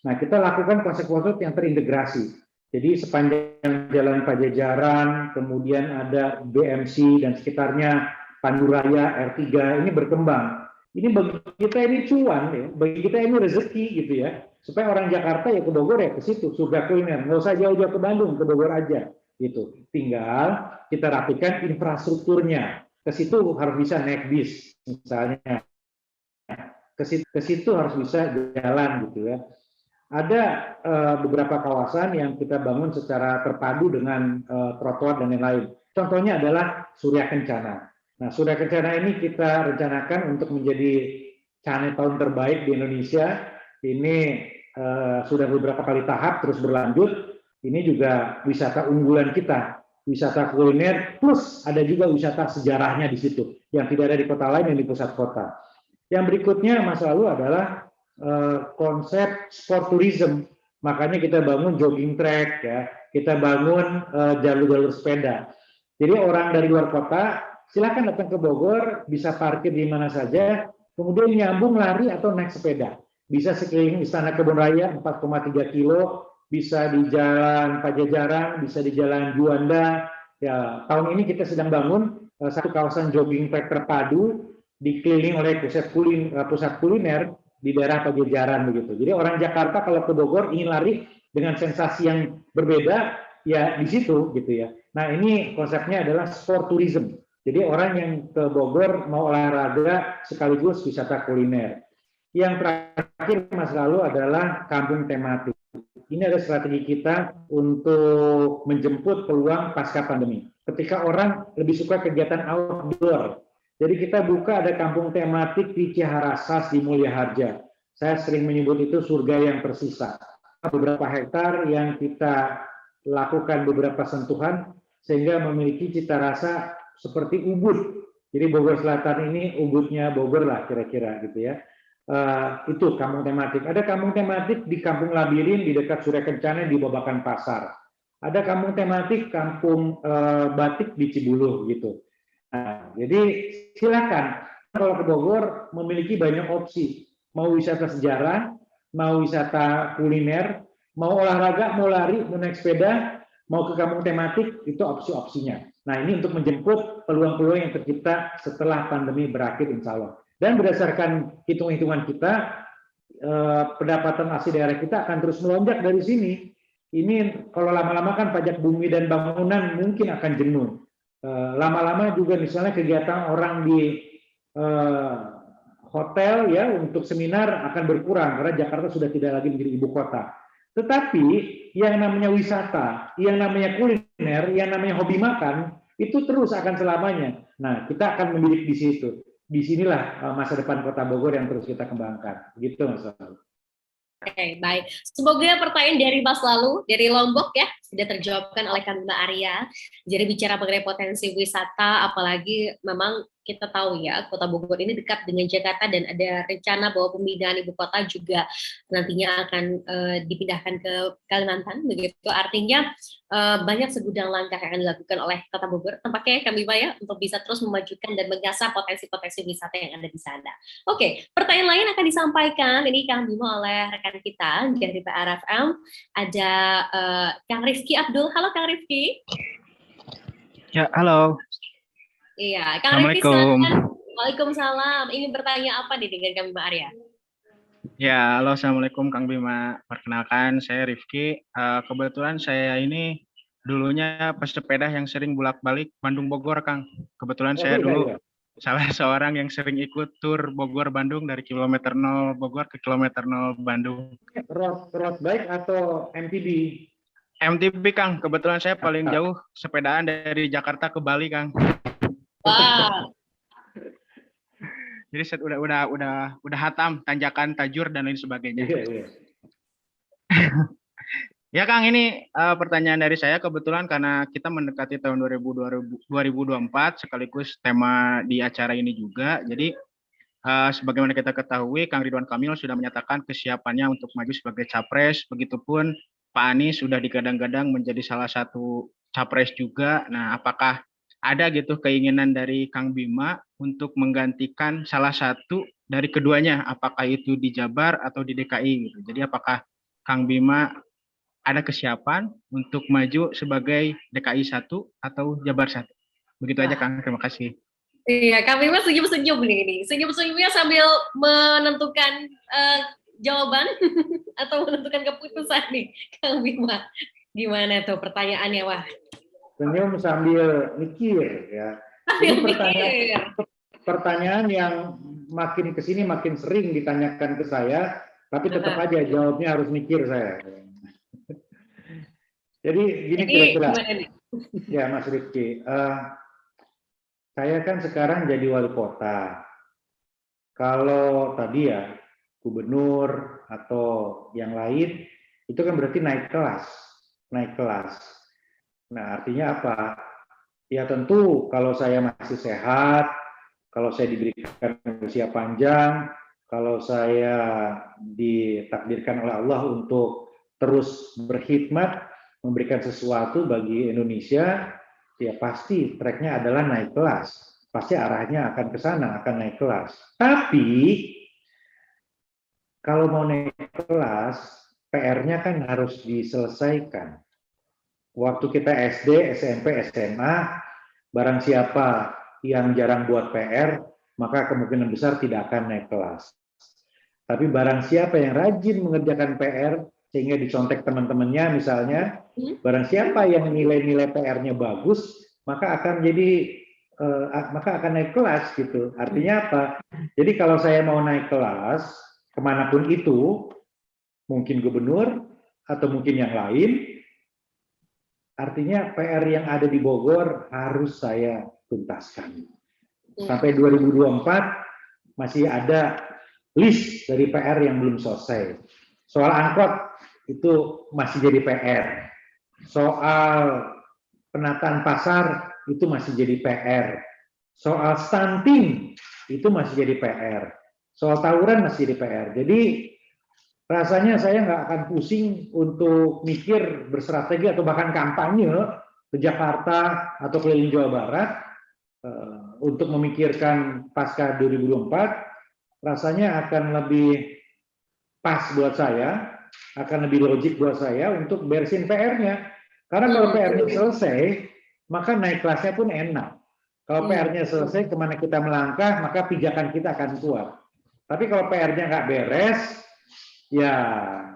Nah, kita lakukan konsep-konsep yang terintegrasi. Jadi sepanjang Jalan Pajajaran, kemudian ada BMC dan sekitarnya, Panduraya, R3, ini berkembang. Ini bagi kita ini cuan, ya. Bagi kita ini rezeki gitu ya. Supaya orang Jakarta ya ke Bogor ya ke situ, surga kuliner. Nggak usah jauh-jauh ke Bandung, ke Bogor aja. Gitu. Tinggal kita rapikan infrastrukturnya. Ke situ harus bisa naik bis, misalnya. Ke situ harus bisa jalan gitu ya. Ada beberapa kawasan yang kita bangun secara terpadu dengan trotoar dan lain-lain. Contohnya adalah Surya Kencana. Nah, Surya Kencana ini kita rencanakan untuk menjadi Cane tahun terbaik di Indonesia. Ini sudah beberapa kali tahap terus berlanjut. Ini juga wisata unggulan kita, wisata kuliner plus ada juga wisata sejarahnya di situ yang tidak ada di kota lain yang di pusat kota. Yang berikutnya masa lalu adalah konsep sport tourism. Makanya kita bangun jogging track ya, kita bangun jalur-jalur sepeda. Jadi orang dari luar kota silakan datang ke Bogor, bisa parkir di mana saja, kemudian nyambung lari atau naik sepeda. Bisa sekeliling Istana Kebun Raya 4,3 kilo, bisa di Jalan Pajajaran, bisa di Jalan Juanda. Ya, tahun ini kita sedang bangun satu kawasan jogging track terpadu dikeliling oleh pusat kuliner di daerah Pajajaran begitu. Jadi orang Jakarta kalau ke Bogor ingin lari dengan sensasi yang berbeda, ya di situ gitu ya. Nah, ini konsepnya adalah sport tourism. Jadi orang yang ke Bogor mau olahraga sekaligus wisata kuliner. Yang terakhir Mas lalu adalah kampung tematik. Ini adalah strategi kita untuk menjemput peluang pasca pandemi. Ketika orang lebih suka kegiatan outdoor. Jadi kita buka ada kampung tematik di Ciharasas di Mulia Harja. Saya sering menyebut itu surga yang tersisa. Beberapa hektar yang kita lakukan beberapa sentuhan sehingga memiliki cita rasa seperti Ubud. Jadi Bogor Selatan ini Ubudnya Bogor lah kira-kira gitu ya. Itu kampung tematik. Ada kampung tematik di Kampung Labirin di dekat Surya Kencana di Babakan Pasar. Ada kampung tematik kampung batik di Cibuluh gitu. Nah, jadi silakan kalau ke Bogor memiliki banyak opsi. Mau wisata sejarah, mau wisata kuliner, mau olahraga, mau lari, mau naik sepeda, mau ke kampung tematik, itu opsi-opsinya. Nah, ini untuk menjemput peluang-peluang yang tercipta setelah pandemi berakhir insya Allah. Dan berdasarkan hitung-hitungan kita, pendapatan asli daerah kita akan terus melonjak dari sini. Ini kalau lama-lama kan pajak bumi dan bangunan mungkin akan jenuh. Lama-lama juga misalnya kegiatan orang di hotel ya untuk seminar akan berkurang karena Jakarta sudah tidak lagi menjadi ibu kota. Tetapi yang namanya wisata, yang namanya kuliner, yang namanya hobi makan itu terus akan selamanya. Nah, kita akan memiliki di situ. Disinilah masa depan Kota Bogor yang terus kita kembangkan. Begitu Mas.
Oke, baik. Semoga pertanyaan dari Mas Lalu, dari Lombok ya, sudah terjawabkan oleh Kang Bima Arya. Jadi bicara mengenai potensi wisata, apalagi memang kita tahu ya, Kota Bogor ini dekat dengan Jakarta dan ada rencana bahwa pemindahan ibu kota juga nantinya akan dipindahkan ke Kalimantan, begitu. Artinya banyak segudang langkah yang akan dilakukan oleh Kota Bogor, tampaknya Kang Bima ya, untuk bisa terus memajukan dan mengasah potensi-potensi wisata yang ada di sana. Oke, pertanyaan lain akan disampaikan ini Kang Bima oleh rekan kita dari PRFM. Ada Kang Rifki Abdul. Halo Kang Rifki.
Ya, halo.
Iya, Kang Rifki
Assalamualaikum.
Waalaikumsalam. Ingin bertanya apa nih dengan Kang Bima Arya?
Ya, halo, Assalamualaikum Kang Bima. Perkenalkan, saya Rifki. Kebetulan saya ini dulunya pesepeda yang sering bolak-balik Bandung Bogor, Kang. Kebetulan saya dulu salah seorang yang sering ikut tur Bogor Bandung dari kilometer 0 Bogor ke kilometer 0 Bandung.
Road bike atau MTB?
MTB, Kang. Kebetulan saya paling jauh sepedaan dari Jakarta ke Bali, Kang.
Wah.
Jadi udah hatam tanjakan, tajur dan lain sebagainya. Ya Kang, ini pertanyaan dari saya kebetulan karena kita mendekati tahun 2024 sekaligus tema di acara ini juga. Jadi sebagaimana kita ketahui, Kang Ridwan Kamil sudah menyatakan kesiapannya untuk maju sebagai capres. Begitupun Pak Anies sudah digadang-gadang menjadi salah satu capres juga. Nah, apakah ada gitu keinginan dari Kang Bima untuk menggantikan salah satu dari keduanya, apakah itu di Jabar atau di DKI gitu. Jadi apakah Kang Bima ada kesiapan untuk maju sebagai DKI 1 atau Jabar 1? Begitu aja Kang, terima kasih.
Iya, Kang Bima senyum-senyum nih. Senyum-senyumnya sambil menentukan jawaban atau menentukan keputusan nih, Kang Bima. Gimana tuh pertanyaannya, wah?
Senyum sambil mikir ya. Ini pertanyaan yang makin kesini makin sering ditanyakan ke saya, tapi tetap aja jawabnya harus mikir saya. Jadi gini kira-kira. Ya Mas Rifki, saya kan sekarang jadi wali kota. Kalau tadi ya gubernur atau yang lain itu kan berarti naik kelas, naik kelas. Nah, artinya apa? Ya tentu kalau saya masih sehat, kalau saya diberikan usia panjang, kalau saya ditakdirkan oleh Allah untuk terus berkhidmat, memberikan sesuatu bagi Indonesia, ya pasti tracknya adalah naik kelas. Pasti arahnya akan ke sana, akan naik kelas. Tapi, kalau mau naik kelas, PR-nya kan harus diselesaikan. Waktu kita SD, SMP, SMA, barang siapa yang jarang buat PR, maka kemungkinan besar tidak akan naik kelas. Tapi barang siapa yang rajin mengerjakan PR, sehingga dicontek teman-temannya misalnya, barang siapa yang nilai-nilai PR-nya bagus, maka akan naik kelas gitu. Artinya apa? Jadi kalau saya mau naik kelas, kemanapun itu, mungkin gubernur, atau mungkin yang lain, artinya PR yang ada di Bogor harus saya tuntaskan. Sampai 2024 masih ada list dari PR yang belum selesai. Soal angkot itu masih jadi PR. Soal penataan pasar itu masih jadi PR. Soal stunting itu masih jadi PR. Soal tawuran masih jadi PR. Jadi rasanya saya nggak akan pusing untuk mikir berstrategi atau bahkan kampanye ke Jakarta atau keliling Jawa Barat untuk memikirkan pasca 2024, rasanya akan lebih pas buat saya, akan lebih logik buat saya untuk beresin PR-nya. Karena kalau PR-nya selesai, maka naik kelasnya pun enak. Kalau PR-nya selesai, kemana kita melangkah, maka pijakan kita akan kuat. Tapi kalau PR-nya nggak beres, ya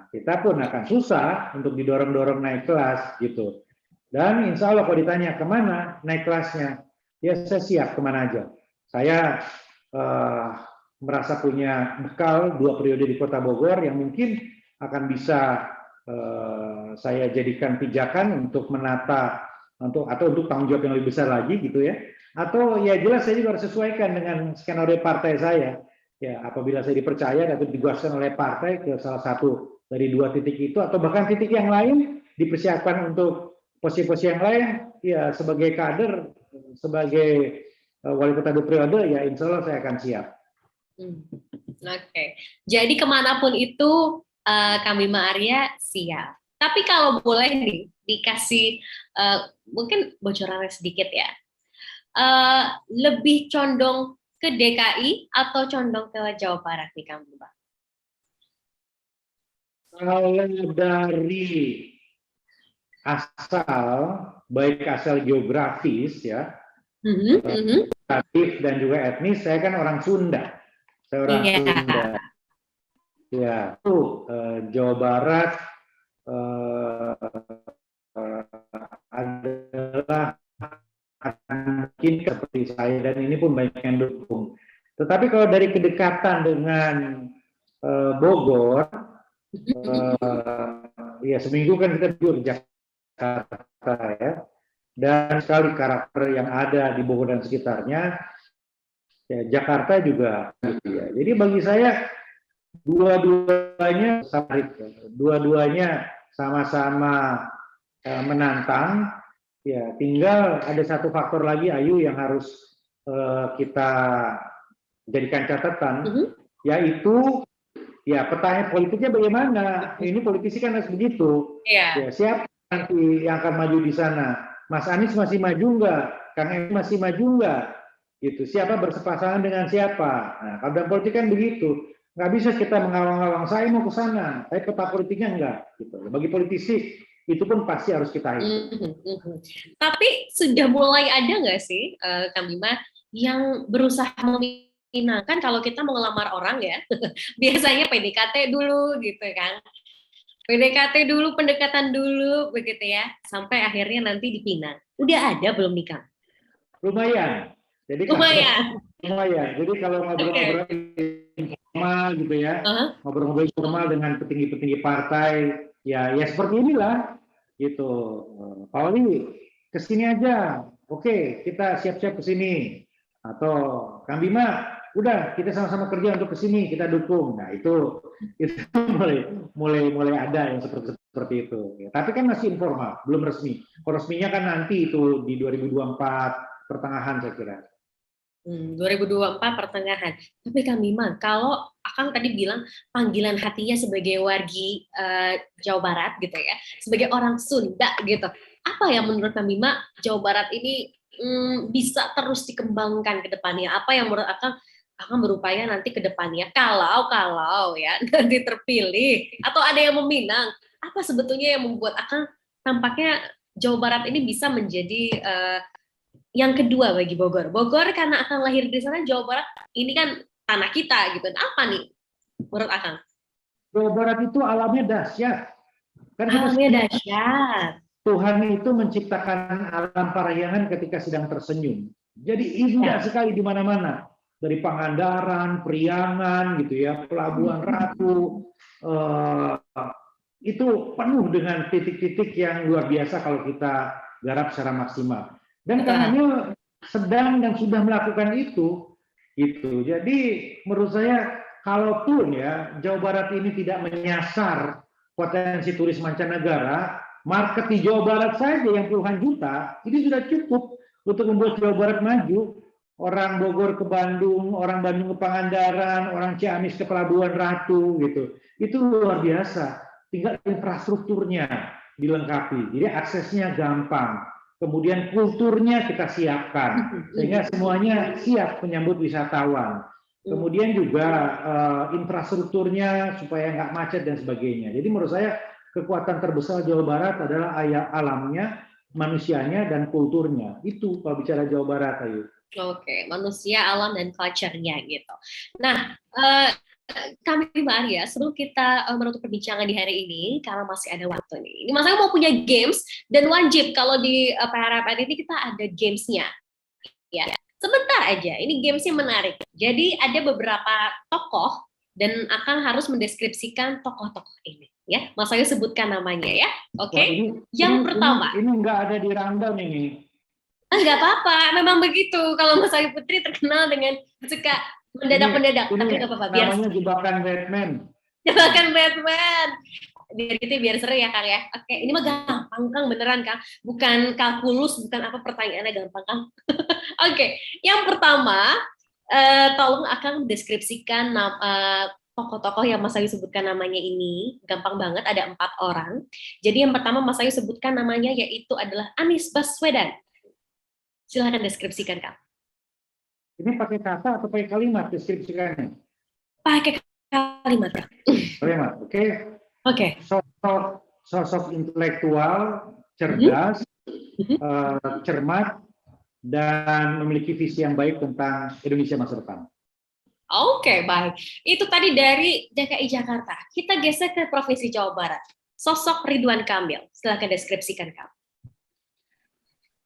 kita pun akan susah untuk didorong-dorong naik kelas gitu. Dan insya Allah kalau ditanya kemana naik kelasnya, ya saya siap kemana aja. Saya merasa punya bekal 2 periode di Kota Bogor yang mungkin akan bisa saya jadikan pijakan untuk menata atau untuk tanggung jawab yang lebih besar lagi gitu ya. Atau ya jelas saya juga harus sesuaikan dengan skenario partai saya. Ya, apabila saya dipercaya atau ditugaskan oleh partai ke salah satu dari 2 titik itu, atau bahkan titik yang lain dipersiapkan untuk posisi-posisi yang lain, ya sebagai kader, sebagai wali kota 2 periode, ya insya Allah saya akan siap.
Oke. Jadi kemanapun itu Kang Bima Arya siap. Tapi kalau boleh nih dikasih mungkin bocorannya sedikit ya, lebih condong ke DKI atau condong ke Jawa Barat nih Kang Bima?
Kalau dari asal, baik asal geografis ya, dan juga etnis, saya kan orang Sunda. Saya orang Sunda. Ya, itu Jawa Barat adalah mungkin seperti saya, dan ini pun banyak yang dukung. Tetapi kalau dari kedekatan dengan Bogor, ya seminggu kan kita tidur Jakarta ya, dan sekali karakter yang ada di Bogor dan sekitarnya, ya Jakarta juga gitu ya. Jadi bagi saya dua-duanya sama-sama menantang. Ya, tinggal ada satu faktor lagi Ayu yang harus kita jadikan catatan, yaitu ya petanya politiknya bagaimana. Ini politisi kan harus begitu. Ya, siapa nanti yang akan maju di sana? Mas Anies masih maju nggak? Kang Emil masih maju nggak? Gitu. Siapa bersepasangan dengan siapa? Nah, kalau dalam politik kan begitu. Nggak bisa kita mengawang-awang saya mau ke sana, tapi peta politiknya enggak. Gitu. Bagi politisi itu pun pasti harus kita hitung.
Tapi sudah mulai ada nggak sih, Kang Bima, yang berusaha meminangkan kalau kita mau ngelamar orang ya, biasanya PDKT dulu gitu kan. PDKT dulu, pendekatan dulu, begitu ya, sampai akhirnya nanti dipinang. Udah ada belum nih, Kang?
Lumayan. Jadi lumayan. Jadi kalau ngobrol-ngobrol informal gitu ya, ngobrol-ngobrol informal dengan petinggi-petinggi partai, ya seperti inilah. Gitu, Pak Wali kesini aja, oke kita siap-siap kesini, atau Kang Bima udah kita sama-sama kerja untuk kesini, kita dukung. Nah itu mulai ada yang seperti itu. Ya, tapi kan masih informal, belum resmi. Kalau resminya kan nanti itu di 2024 pertengahan saya kira.
2024 pertengahan. Tapi Kang Bima, kalau Akang tadi bilang panggilan hatinya sebagai wargi Jawa Barat gitu ya, sebagai orang Sunda gitu. Apa yang menurut Kang Bima Jawa Barat ini bisa terus dikembangkan ke depannya? Apa yang menurut Akang berupaya nanti ke depannya kalau ya nanti terpilih atau ada yang meminang? Apa sebetulnya yang membuat Akang tampaknya Jawa Barat ini bisa menjadi yang kedua bagi Bogor? Bogor karena Akang lahir di sana, Jawa Barat ini kan tanah kita gitu. Apa nih menurut Akang?
Jawa Barat itu alamnya dahsyat. Kan
alamnya dahsyat.
Tuhan itu menciptakan alam parahyangan ketika sedang tersenyum. Jadi indah sekali di mana-mana. Dari Pangandaran, Priangan gitu ya, Pelabuhan Ratu, itu penuh dengan titik-titik yang luar biasa kalau kita garap secara maksimal. Dan kami sedang dan sudah melakukan itu, gitu. Jadi menurut saya, kalaupun ya Jawa Barat ini tidak menyasar potensi turis mancanegara, market di Jawa Barat saja yang puluhan juta, ini sudah cukup untuk membuat Jawa Barat maju. Orang Bogor ke Bandung, orang Bandung ke Pangandaran, orang Ciamis ke Pelabuhan Ratu, gitu. Itu luar biasa. Tinggal infrastrukturnya dilengkapi, jadi aksesnya gampang. Kemudian kulturnya kita siapkan, sehingga semuanya siap menyambut wisatawan. Kemudian juga infrastrukturnya supaya nggak macet dan sebagainya. Jadi menurut saya kekuatan terbesar Jawa Barat adalah alamnya, manusianya, dan kulturnya. Itu kalau bicara Jawa Barat, Ayu.
Oke, manusia, alam, dan culture-nya gitu. Nah, kami Mbak Arya, sebelum kita menutup perbincangan di hari ini, karena masih ada waktu nih. Ini Mas Ayu mau punya games, dan wajib kalau di PRPN ini kita ada games-nya. Ya, sebentar aja, ini games-nya menarik. Jadi ada beberapa tokoh, dan akan harus mendeskripsikan tokoh-tokoh ini. Ya, Mas Ayu sebutkan namanya ya. Oke. Yang pertama.
Ini nggak ada di rundown ini.
Nggak apa-apa, memang begitu. Kalau Mas Ayu Putri terkenal dengan suka mendadak-mendadak, tapi nggak apa-apa.
Namanya jebakan Batman.
Silakan Batman. Biar seru ya Kang ya. Oke, ini mah gampang Kang, beneran Kang. Bukan kalkulus, bukan apa pertanyaannya gampang Kang. Oke, yang pertama, tolong Akang deskripsikan tokoh-tokoh yang Mas Ayu sebutkan namanya ini. Gampang banget, ada 4 orang. Jadi yang pertama Mas Ayu sebutkan namanya yaitu adalah Anies Baswedan. Silahkan deskripsikan Kang.
Ini pakai kata atau pakai kalimat deskripsikannya?
Pakai kalimat Kang.
Kalimat, oke.
Oke.
Sosok intelektual, cerdas, cermat, dan memiliki visi yang baik tentang Indonesia masa depan.
Oke, baik. Itu tadi dari DKI Jakarta. Kita geser ke Provinsi Jawa Barat. Sosok Ridwan Kamil. Silakan deskripsikan, Kang.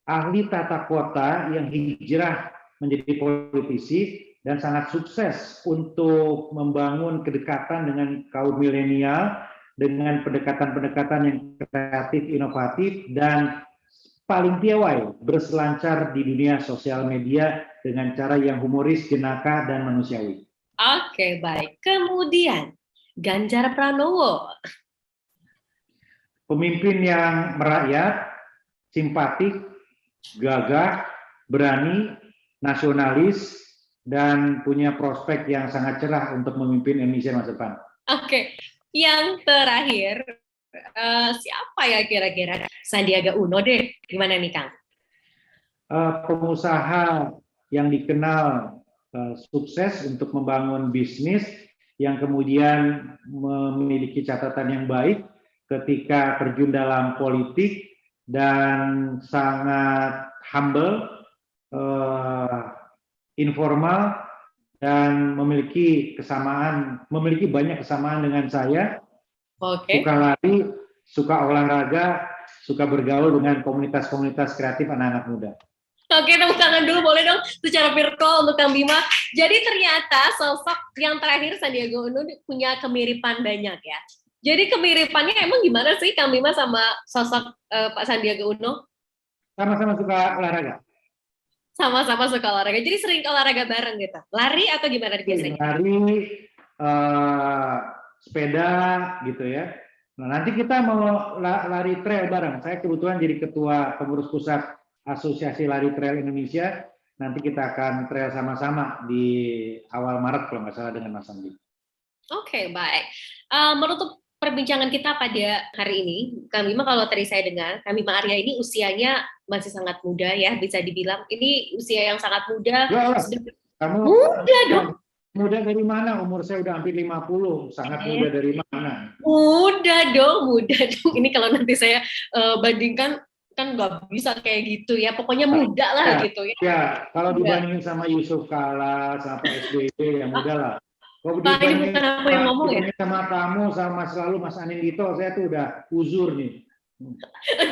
Ahli tata kota yang hijrah menjadi politisi dan sangat sukses untuk membangun kedekatan dengan kaum milenial dengan pendekatan-pendekatan yang kreatif, inovatif, dan paling piawai berselancar di dunia sosial media dengan cara yang humoris, jenaka, dan manusiawi.
Oke, baik. Kemudian, Ganjar Pranowo.
Pemimpin yang merakyat, simpatik, gagah, berani, nasionalis, dan punya prospek yang sangat cerah untuk memimpin Indonesia masa depan.
Oke, yang terakhir, siapa ya kira-kira? Sandiaga Uno deh. Gimana nih, Kang?
Pengusaha yang dikenal sukses untuk membangun bisnis yang kemudian memiliki catatan yang baik ketika terjun dalam politik dan sangat humble, informal, dan memiliki banyak kesamaan dengan saya.
Oke.
Suka lari, suka olahraga, suka bergaul dengan komunitas-komunitas kreatif anak-anak muda.
Oke, tepuk tangan dulu boleh dong secara virtual untuk Kang Bima. Jadi ternyata sosok yang terakhir Sandiaga Uno punya kemiripan banyak ya. Jadi kemiripannya emang gimana sih Kang Bima sama sosok Pak Sandiaga Uno?
Sama-sama suka olahraga.
Sama-sama suka olahraga. Jadi sering olahraga bareng gitu. Lari atau gimana biasanya?
Lari, sepeda gitu ya. Nah, nanti kita mau lari trail bareng. Saya kebetulan jadi ketua pengurus pusat Asosiasi Lari Trail Indonesia. Nanti kita akan trail sama-sama di awal Maret kalau nggak salah dengan Mas Andi. Oke,
baik. Menutup perbincangan kita pada hari ini, Kang Bima, kalau tadi saya dengar, Kang Bima Arya ini usianya masih sangat muda ya, bisa dibilang. Ini usia yang sangat muda.
Ya, kamu
muda dong.
Muda dari mana? Umur saya udah hampir 50. Sangat muda dari mana?
Muda dong. Ini kalau nanti saya bandingkan, kan nggak bisa kayak gitu ya. Pokoknya muda lah ya, gitu ya.
Ya, kalau dibandingin sama Yusuf Kala, sama SBY, yang muda lah. Kalau dibandingin
bukan aku yang ngomong ya.
Sama kamu, sama selalu Mas Anindito, saya tuh udah uzur nih.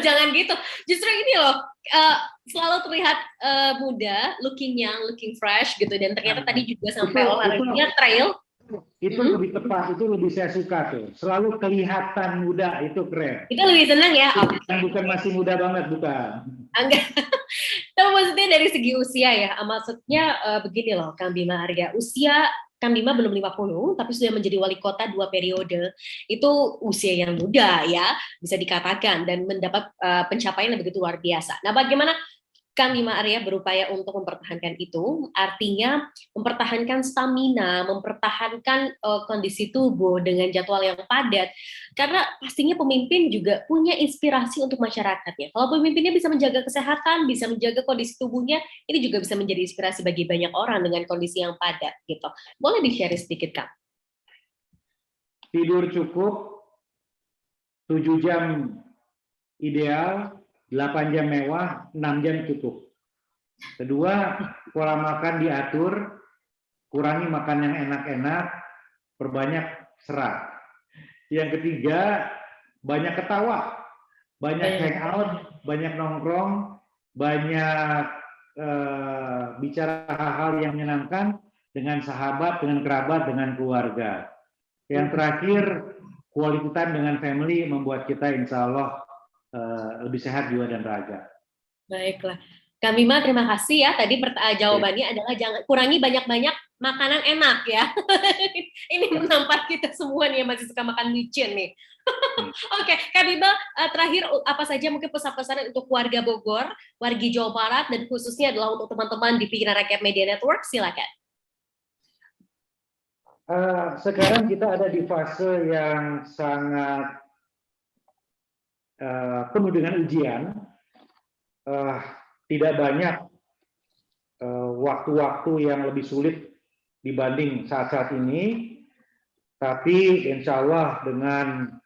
Jangan gitu. Justru ini loh, selalu terlihat muda, looking young, looking fresh gitu. Dan ternyata tadi juga sampai olahraganya trail.
Itu lebih tepat, itu lebih saya suka tuh. Selalu kelihatan muda, itu keren.
Itu lebih senang ya?
Bukan masih muda banget, bukan.
Enggak. Tapi maksudnya dari segi usia ya, maksudnya begini loh Kang Bima Arya, usia Kang Bima belum 50, tapi sudah menjadi wali kota 2 periode. Itu usia yang muda ya, bisa dikatakan, dan mendapat pencapaian yang begitu luar biasa. Nah, bagaimana Kang Bima Arya berupaya untuk mempertahankan itu? Artinya mempertahankan stamina, mempertahankan kondisi tubuh dengan jadwal yang padat. Karena pastinya pemimpin juga punya inspirasi untuk masyarakatnya. Kalau pemimpinnya bisa menjaga kesehatan, bisa menjaga kondisi tubuhnya, ini juga bisa menjadi inspirasi bagi banyak orang dengan kondisi yang padat gitu. Boleh di-share sedikit, Kang?
Tidur cukup, 7 jam ideal, 8 jam mewah, 6 jam cukup. Kedua, pola makan diatur, kurangi makan yang enak-enak, perbanyak serat. Yang ketiga, banyak ketawa, banyak hangout, banyak nongkrong, banyak bicara hal-hal yang menyenangkan dengan sahabat, dengan kerabat, dengan keluarga. Yang terakhir, quality time dengan family membuat kita insya Allah lebih sehat jiwa dan raga.
Baiklah. Kang Bima, terima kasih ya. Tadi jawabannya adalah jangan kurangi banyak-banyak makanan enak ya. Ini menampar kita semua nih yang masih suka makan micin nih. Oke, Kak Bima, terakhir apa saja mungkin pesan-pesan untuk warga Bogor, warga Jawa Barat, dan khususnya adalah untuk teman-teman di Pikiran Rakyat Media Network, silakan.
Sekarang kita ada di fase yang sangat penuh dengan ujian. Tidak banyak waktu-waktu yang lebih sulit dibanding saat-saat ini, tapi insya Allah dengan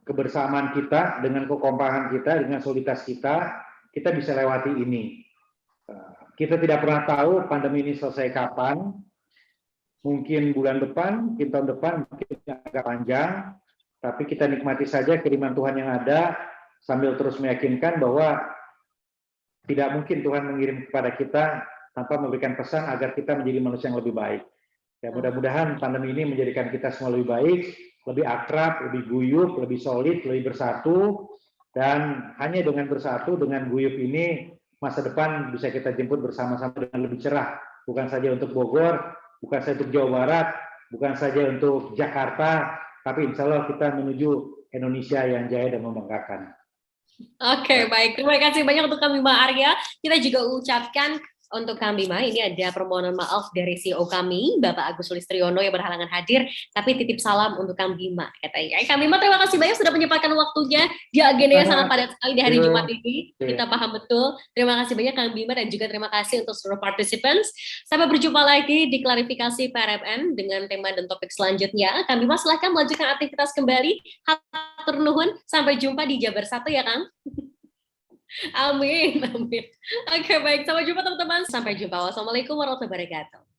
kebersamaan kita, dengan kekompakan kita, dengan soliditas kita, kita bisa lewati ini. Kita tidak pernah tahu pandemi ini selesai kapan, mungkin bulan depan, mungkin tahun depan, mungkin agak panjang, tapi kita nikmati saja kiriman Tuhan yang ada, sambil terus meyakinkan bahwa tidak mungkin Tuhan mengirim kepada kita tanpa memberikan pesan agar kita menjadi manusia yang lebih baik. Ya, mudah-mudahan pandemi ini menjadikan kita semua lebih baik, lebih akrab, lebih guyup, lebih solid, lebih bersatu, dan hanya dengan bersatu, dengan guyup ini, masa depan bisa kita jemput bersama-sama dengan lebih cerah. Bukan saja untuk Bogor, bukan saja untuk Jawa Barat, bukan saja untuk Jakarta, tapi insya Allah kita menuju Indonesia yang jaya dan membanggakan.
Oke, baik. Terima kasih banyak untuk Kang Bima Arya. Kita juga ucapkan untuk Kang Bima, ini ada permohonan maaf dari CEO kami, Bapak Agus Sulistriono yang berhalangan hadir, tapi titip salam untuk Kang Bima, katanya. Kang Bima, terima kasih banyak sudah menyempatkan waktunya di agenda yang sangat padat sekali di hari Jumat ini. Kita paham betul. Terima kasih banyak Kang Bima, dan juga terima kasih untuk seluruh participants. Sampai berjumpa lagi di klarifikasi PRMN dengan tema dan topik selanjutnya. Kang Bima, silahkan melanjutkan aktivitas kembali. Hatur nuhun, sampai jumpa di Jabar 1 ya, Kang. Amin, amin. Oke, baik. Sampai jumpa teman-teman. Sampai jumpa. Wassalamualaikum warahmatullahi wabarakatuh.